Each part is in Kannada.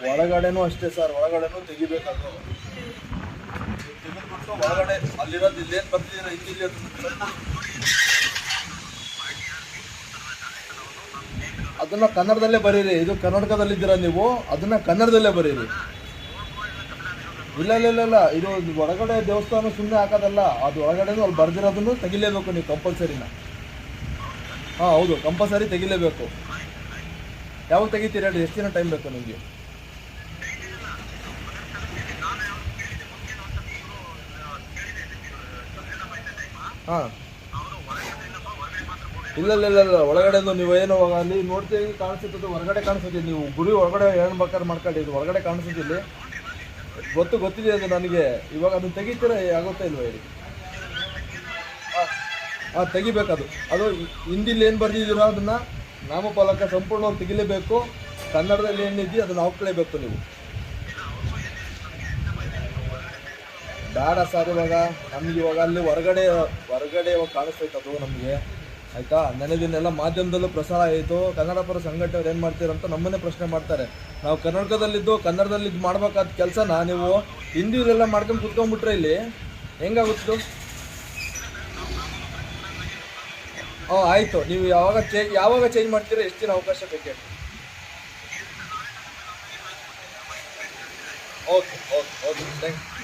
ಒಳಗಡೆನೂ ಅಷ್ಟೇ ಸರ್, ಒಳಗಡೆನೂ ತೆಗಿಬೇಕಾದ್ರು ತೆಗೆದ್ಬಿಟ್ಟು ಒಳಗಡೆ ಅಲ್ಲಿರೋದು ಇಲ್ಲೇನು ಬರ್ತಿದ್ದೀರ ಇಲ್ಲಿ ಅದನ್ನ ಕನ್ನಡದಲ್ಲೇ ಬರೀರಿ. ಇದು ಕರ್ನಾಟಕದಲ್ಲಿದ್ದೀರಾ ನೀವು, ಅದನ್ನ ಕನ್ನಡದಲ್ಲೇ ಬರೀರಿ. ಇಲ್ಲ ಇಲ್ಲ ಇಲ್ಲ ಇಲ್ಲ, ಇದು ಒಳಗಡೆ ದೇವಸ್ಥಾನ ಸುಮ್ಮನೆ ಹಾಕೋದಲ್ಲ, ಅದು ಒಳಗಡೆನೂ ಅಲ್ಲಿ ಬರ್ದಿರೋದನ್ನು ತೆಗಿಲೇಬೇಕು ನೀವು ಕಂಪಲ್ಸರಿನ. ಹಾಂ ಹೌದು, ಕಂಪಲ್ಸರಿ ತೆಗಿಲೇಬೇಕು. ಯಾವಾಗ ತೆಗಿತೀರಿ ಹೇಳಿ, ಎಷ್ಟು ದಿನ ಟೈಮ್ ಬೇಕು ನಿಮಗೆ? ಹಾಂ ಇಲ್ಲ ಇಲ್ಲ ಇಲ್ಲ ಇಲ್ಲ, ಒಳಗಡೆದು ನೀವು ಏನು ಅಲ್ಲಿ ನೋಡ್ತೀವಿ ಕಾಣಿಸುತ್ತದೆ, ಹೊರಗಡೆ ಕಾಣಿಸುತ್ತೆ. ನೀವು ಗುಡಿ ಒಳಗಡೆ ಹೇಳ್ಬೇಕಾದ್ರೆ ಮಾಡ್ಕೊಳ್ಳಿ, ಇದು ಹೊರಗಡೆ ಕಾಣಿಸುತ್ತಿಲ್ಲ. ಗೊತ್ತಿದೆ ಅದು ನನಗೆ. ಇವಾಗ ಅದನ್ನ ತೆಗಿತೀರ ಆಗುತ್ತಾ ಇಲ್ವಾ ಹೇಳಿ? ಹಾಂ ತೆಗಿಬೇಕದು. ಅದು ಹಿಂದಿಲಿ ಏನು ಬರ್ದಿದ್ದೀರೋ ಅದನ್ನು ನಾಮಫಲಕ ಸಂಪೂರ್ಣವಾಗಿ ತೆಗಿಲೇಬೇಕು. ಕನ್ನಡದಲ್ಲಿ ಏನಿದೆಯೋ ಅದನ್ನು ಹಾಕ್ಲೇಬೇಕು ನೀವು. ಬೇಡ ಸರ್, ಇವಾಗ ನಮ್ಗೆ ಇವಾಗ ಅಲ್ಲಿ ಹೊರಗಡೆ ಇವಾಗ ಕಾಣಿಸ್ತೈತೆ ಅದು ನಮಗೆ, ಆಯಿತಾ? ನನಗಿನ್ನೆಲ್ಲ ಮಾಧ್ಯಮದಲ್ಲೂ ಪ್ರಸಾರ ಆಯಿತು. ಕನ್ನಡ ಪರ ಸಂಘಟನೆಯವ್ರು ಏನು ಮಾಡ್ತೀರಂತ ನಮ್ಮನ್ನೇ ಪ್ರಶ್ನೆ ಮಾಡ್ತಾರೆ. ನಾವು ಕರ್ನಾಟಕದಲ್ಲಿದ್ದು ಕನ್ನಡದಲ್ಲಿ ಇದು ಮಾಡ್ಬೇಕಾದ ಕೆಲಸನ ನೀವು ಹಿಂದಿಲೆಲ್ಲ ಮಾಡ್ಕೊಂಡು ಕುತ್ಕೊಂಡ್ಬಿಟ್ರೆ ಇಲ್ಲಿ ಹೆಂಗಾಗುತ್ತದು? ಹ್ಞೂ ಆಯಿತು, ನೀವು ಯಾವಾಗ ಚೇಂಜ್ ಮಾಡ್ತೀರಾ? ಎಷ್ಟು ದಿನ ಅವಕಾಶ ಬೇಕು? Okay okay okay, thank you.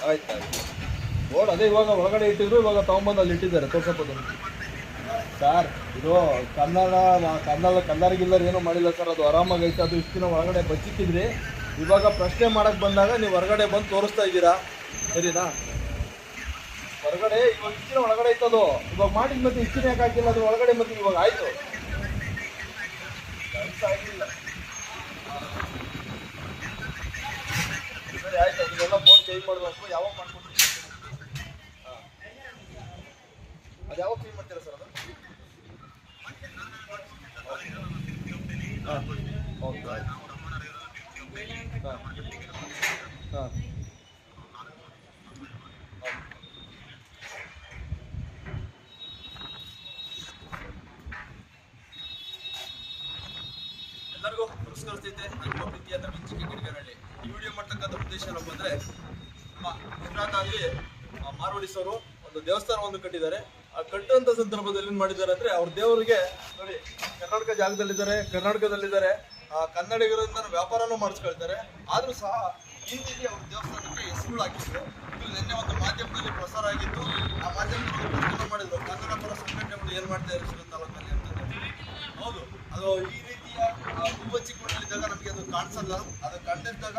ಆಯ್ತು ಬೋರ್ಡ್ ಅದೇ ಇವಾಗ ಒಳಗಡೆ ಇಟ್ಟಿದ್ರು, ಇವಾಗ ತೊಗೊಂಬಂದು ಅಲ್ಲಿ ಇಟ್ಟಿದ್ದಾರೆ, ತೋರ್ಸಪ್ಪದು ಸರ್. ಇದು ಕನ್ನಡ ಏನೂ ಮಾಡಿಲ್ಲ ಸರ್, ಅದು ಆರಾಮಾಗಿ ಐತೆ. ಅದು ಇಷ್ಟು ದಿನ ಒಳಗಡೆ ಬಚ್ಚಿಟ್ಟಿದ್ರಿ, ಇವಾಗ ಪ್ರಶ್ನೆ ಮಾಡಕ್ಕೆ ಬಂದಾಗ ನೀವು ಹೊರಗಡೆ ಬಂದು ತೋರಿಸ್ತಾ ಇದ್ದೀರಾ, ಸರಿನಾ? ಹೊರಗಡೆ ಇವಾಗ ಇಷ್ಟಿನ ಒಳಗಡೆ ಐತದು, ಇವಾಗ ಮಾಡಿದ ಮತ್ತೆ ಇಷ್ಟಿನ ಯಾಕೆ ಹಾಕಿಲ್ಲ ಅದು ಒಳಗಡೆ? ಮತ್ತೆ ಇವಾಗ ಆಯಿತು, ಕೆಲಸ ಆಗಿಲ್ಲ. ಸರಿ ಆಯ್ತು, ಅದನ್ನೆಲ್ಲ ಬೋರ್ಡ್ ಚೇಂಜ್ ಮಾಡಬೇಕು. ಯಾವಾಗ ಮಾಡ್ಕೊಡ್ತೀವಿ? ಹಾಂ ಅದು ಯಾವಾಗ ಚೇಂಜ್ ಮಾಡ್ತೀರಾ ಸರ್? ಅದು ಹಾಂ ಓಕೆ ಆಯ್ತು. ಹಾಂ ಹಾಂ ಎಲ್ಲರಿಗೂ ನಮಸ್ಕರಿಸ್ತೈತೆ. ನನ್ನ ಪ್ರೀತಿಯಾದ ಮೆಚ್ಚುಗೆ ಗಿಡಗನಹಳ್ಳಿ. ಈ ವಿಡಿಯೋ ಮಾಡ್ತಕ್ಕಂಥ ಉದ್ದೇಶ ಏನಪ್ಪ ಅಂದರೆ, ನಮ್ಮ ಗುಜರಾತಲ್ಲಿ ಮಾರ್ವಡಿಸೋರು ಒಂದು ದೇವಸ್ಥಾನವನ್ನು ಕಟ್ಟಿದ್ದಾರೆ. ಆ ಕಟ್ಟುವಂಥ ಸಂದರ್ಭದಲ್ಲಿ ಏನು ಮಾಡಿದ್ದಾರೆ ಅಂದರೆ, ಅವ್ರ ದೇವರಿಗೆ ನೋಡಿ ಕರ್ನಾಟಕ ಕರ್ನಾಟಕದಲ್ಲಿದ್ದಾರೆ, ಕನ್ನಡಿಗರಿಂದ ವ್ಯಾಪಾರನೂ ಮಾಡಿಸ್ಕೊಳ್ತಾರೆ. ಆದರೂ ಸಹ ಹಿಂದಿಗೆ ಅವ್ರ ದೇವಸ್ಥಾನಕ್ಕೆ ಹೆಸರು ಹಾಕಿದ್ರು. ಇದು ನಿನ್ನೆ ಒಂದು ಮಾಧ್ಯಮದಲ್ಲಿ ಪ್ರಸಾರ ಆಗಿತ್ತು. ಆ ಮಾಧ್ಯಮದಲ್ಲಿ ಪ್ರಚಾರ ಮಾಡಿದ್ರು, ಕನ್ನಡ ಪರ ಸಂಘಟನೆಗಳು ಏನು ಮಾಡ್ತಾ ಇದ್ದಾರೆ ತಾಲೂಕಲ್ಲಿ ಅಂತಂದ್ರೆ. ಹೌದು, ಅದು ಈ ರೀತಿಯ ಹೂವಚ್ಚಿಕೊಂಡಿದ್ದಾಗ ನಮಗೆ ಅದು ಕಾಣಿಸಲ್ಲ. ಅದು ಕಂಡಿದ್ದಾಗ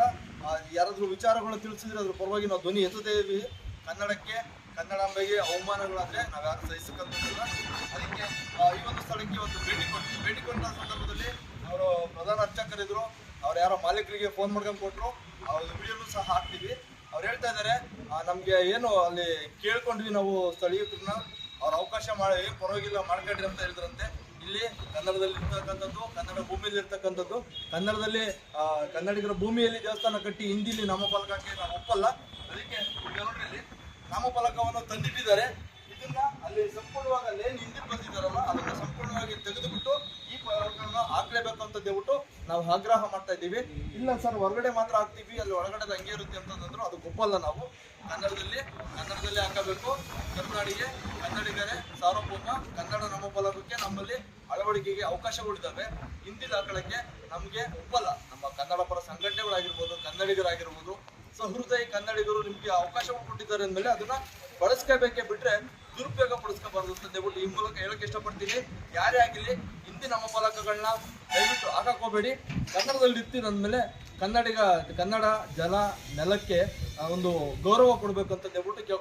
ಯಾರಾದರೂ ವಿಚಾರಗಳು ತಿಳಿಸಿದ್ರೆ ಅದ್ರ ಪರವಾಗಿ ನಾವು ಧ್ವನಿ ಎತ್ತುತ್ತೇವೆ. ಕನ್ನಡಕ್ಕೆ, ಕನ್ನಡಾಂಬೆಗೆ ಅವಮಾನಗಳಾದರೆ ನಾವು ಯಾರು ಸಹಿಸಕ್ಕಂತಿಲ್ಲ. ಅದಕ್ಕೆ ಈ ಒಂದು ಸ್ಥಳಕ್ಕೆ ಒಂದು ಭೇಟಿ ಕೊಟ್ಟ ಸಂದರ್ಭದಲ್ಲಿ ಅವರು ಪ್ರಧಾನ ಅರ್ಚಕರಿದ್ರು, ಅವ್ರು ಯಾರೋ ಮಾಲೀಕರಿಗೆ ಫೋನ್ ಮಾಡ್ಕೊಂಡು ಕೊಟ್ಟರು. ಅವ್ರ ವಿಡಿಯೋನು ಸಹ ಹಾಕ್ತೀವಿ. ಅವ್ರು ಹೇಳ್ತಾ ಇದ್ದಾರೆ, ನಮಗೆ ಏನು ಅಲ್ಲಿ ಕೇಳ್ಕೊಂಡ್ವಿ ನಾವು ಸ್ಥಳೀಯರನ್ನ, ಅವ್ರ ಅವಕಾಶ ಮಾಡಿ ಪರವಾಗಿಲ್ಲ ಮಾಡ್ಕೊಂಡ್ರಿ ಅಂತ ಹೇಳಿದ್ರಂತೆ. ಇಲ್ಲಿ ಕನ್ನಡದಲ್ಲಿ ಇರ್ತಕ್ಕಂಥದ್ದು, ಕನ್ನಡ ಭೂಮಿಯಲ್ಲಿ ಇರ್ತಕ್ಕಂಥದ್ದು, ಕನ್ನಡಿಗರ ಭೂಮಿಯಲ್ಲಿ ದೇವಸ್ಥಾನ ಕಟ್ಟಿ ಹಿಂದಿಲಿ ನಾಮಫಲಕಕ್ಕೆ ನಾವು ಒಪ್ಪಲ್ಲ. ಅದಕ್ಕೆ ನೋಡ್ರಿ, ನಾಮಫಲಕವನ್ನು ತಂದಿಟ್ಟಿದ್ದಾರೆ. ಇದನ್ನ ಅಲ್ಲಿ ಸಂಪೂರ್ಣವಾಗಿ ಅಲ್ಲೇನು ಹಿಂದಿ ಬಂದಿದ್ದಾರಲ್ಲ ಅದನ್ನ ಸಂಪೂರ್ಣವಾಗಿ ತೆಗೆದುಬಿಟ್ಟು ಈ ಫಲಕಗಳನ್ನ ಹಾಕ್ಲೇಬೇಕು ಅಂತ ಹೇಳ್ಬಿಟ್ಟು ನಾವು ಆಗ್ರಹ ಮಾಡ್ತಾ ಇದ್ದೀವಿ. ಇಲ್ಲ ಸರ್, ಹೊರಗಡೆ ಮಾತ್ರ ಹಾಕ್ತೀವಿ, ಅಲ್ಲಿ ಒಳಗಡೆ ಹಂಗೆ ಇರುತ್ತೆ ಅಂತಂದ್ರು ಅದಕ್ಕೆ ಒಪ್ಪಲ್ಲ ನಾವು. ಕನ್ನಡದಲ್ಲಿ ಹಾಕಬೇಕು. ಕನ್ನಡಿಗರೇ ಸಾರ್ವಭೌಮ. ಕನ್ನಡ ನಾಮಫಲಕಕ್ಕೆ ನಮ್ಮಲ್ಲಿ ಅಳವಡಿಕೆಗೆ ಅವಕಾಶಗಳಿದ್ದಾವೆ. ಹಿಂದಿಲಿ ಹಾಕೊಳ್ಳಕ್ಕೆ ನಮಗೆ ಒಪ್ಪಲ್ಲ. ನಮ್ಮ ಕನ್ನಡ ಪರ ಸಂಘಟನೆಗಳಾಗಿರ್ಬೋದು, ಕನ್ನಡಿಗರಾಗಿರ್ಬೋದು, ಸಹೃದಯ ಕನ್ನಡಿಗರು ನಿಮಗೆ ಅವಕಾಶಗಳು ಕೊಟ್ಟಿದ್ದಾರೆ ಅಂದಮೇಲೆ ಅದನ್ನ ಬಳಸ್ಕೋಬೇಕೇ ಬಿಟ್ರೆ ದುರುಪಯೋಗ ಪಡಿಸ್ಕೋಬಾರ್ದು ಅಂತ ಹೇಳ್ಬಿಟ್ಟು ಈ ಮೂಲಕ ಹೇಳಕ್ಕೆ ಇಷ್ಟಪಡ್ತೀನಿ. ಯಾರೇ ಆಗಿರಲಿ ಹಿಂದಿ ನಾಮಫಲಕಗಳನ್ನ ದಯವಿಟ್ಟು ಹಾಕಕ್ಕೆ ಹೋಗಬೇಡಿ. ಕನ್ನಡದಲ್ಲಿ ಇರ್ತೀರ ಅಂದಮೇಲೆ ಕನ್ನಡ ಜಲ ನೆಲಕ್ಕೆ ಒಂದು ಗೌರವ ಕೊಡಬೇಕು ಅಂತ ಹೇಳ್ಬಿಟ್ಟು ಕೇಳ್ಕೊಳ್ತೀನಿ.